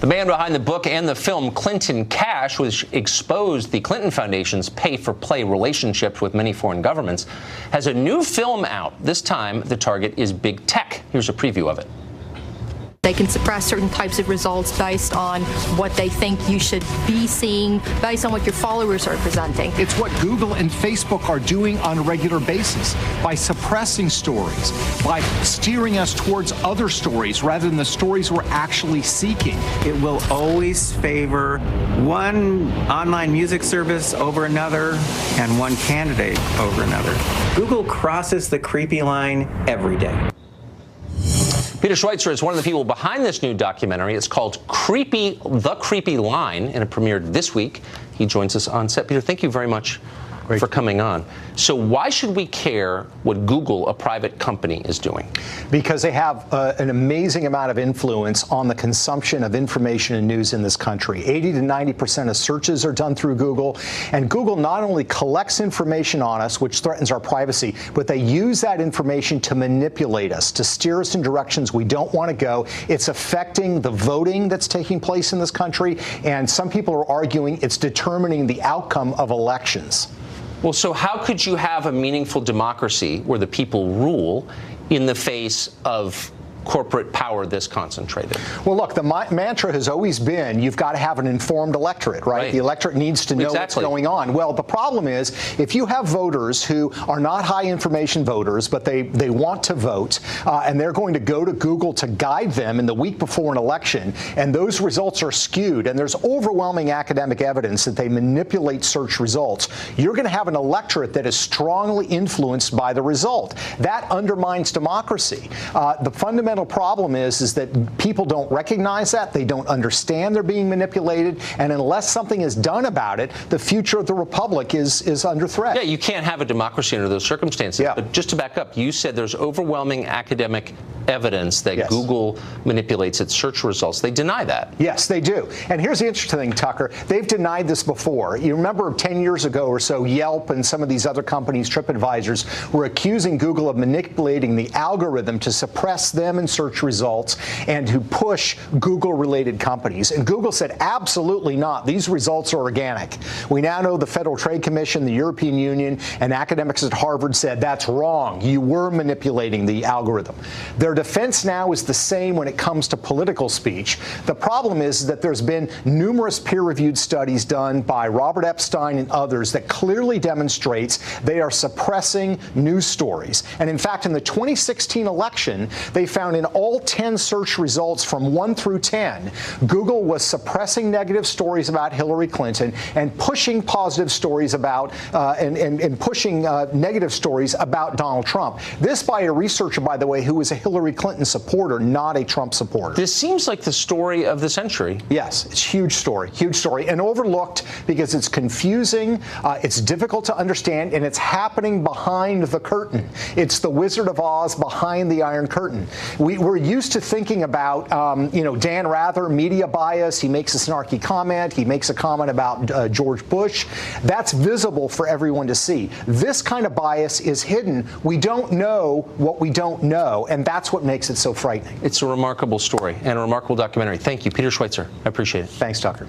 The man behind the book and the film Clinton Cash, which exposed the Clinton Foundation's pay-for-play relationships with many foreign governments, has a new film out. This time, the target is big tech. Here's a preview of it. They can suppress certain types of results based on what they think you should be seeing, based on what your followers are presenting. It's what Google and Facebook are doing on a regular basis by suppressing stories, by steering us towards other stories rather than the stories we're actually seeking. It will always favor one online music service over another and one candidate over another. Google crosses the creepy line every day. Peter Schweizer is one of the people behind this new documentary. It's called The Creepy Line, and it premiered this week. He joins us on set. Peter, thank you very much for coming on. So why should we care what Google, a private company, is doing? Because they have an amazing amount of influence on the consumption of information and news in this country. 80 to 90% of searches are done through Google, and Google not only collects information on us, which threatens our privacy, but they use that information to manipulate us, to steer us in directions we don't want to go. It's affecting the voting that's taking place in this country, and some people are arguing it's determining the outcome of elections. Well, so how could you have a meaningful democracy where the people rule in the face of corporate power this concentrated? Well, look, the mantra has always been you've got to have an informed electorate, right? The electorate needs to know what's going on. Well, the problem is if you have voters who are not high information voters, but they want to vote, and they're going to go to Google to guide them in the week before an election, and those results are skewed, and there's overwhelming academic evidence that they manipulate search results, you're going to have an electorate that is strongly influenced by the result. That undermines democracy. The fundamental problem is that people don't recognize that, they don't understand they're being manipulated, and unless something is done about it, the future of the republic is under threat. Yeah, you can't have a democracy under those circumstances. Yeah. But just to back up, you said there's overwhelming academic evidence that Google manipulates its search results. They deny that. Yes, they do. And here's the interesting thing, Tucker. They've denied this before. You remember 10 years ago or so, Yelp and some of these other companies, TripAdvisors, were accusing Google of manipulating the algorithm to suppress them in search results and to push Google-related companies. And Google said, absolutely not. These results are organic. We now know the Federal Trade Commission, the European Union, and academics at Harvard said that's wrong. You were manipulating the algorithm. Their defense now is the same when it comes to political speech. The problem is that there's been numerous peer-reviewed studies done by Robert Epstein and others that clearly demonstrates they are suppressing news stories. And in fact, in the 2016 election, they found in all 10 search results from 1 through 10, Google was suppressing negative stories about Hillary Clinton and pushing positive stories about and pushing negative stories about Donald Trump. This by a researcher, by the way, who was a Hillary Clinton supporter, not a Trump supporter. This seems like the story of the century. Yes, it's huge story, and overlooked because it's confusing, it's difficult to understand, and it's happening behind the curtain. It's the Wizard of Oz behind the Iron Curtain. We're used to thinking about, Dan Rather, media bias. He makes a snarky comment. He makes a comment about George Bush. That's visible for everyone to see. This kind of bias is hidden. We don't know what we don't know, and that's what makes it so frightening. It's a remarkable story and a remarkable documentary. Thank you, Peter Schweizer. I appreciate it. Thanks, Tucker.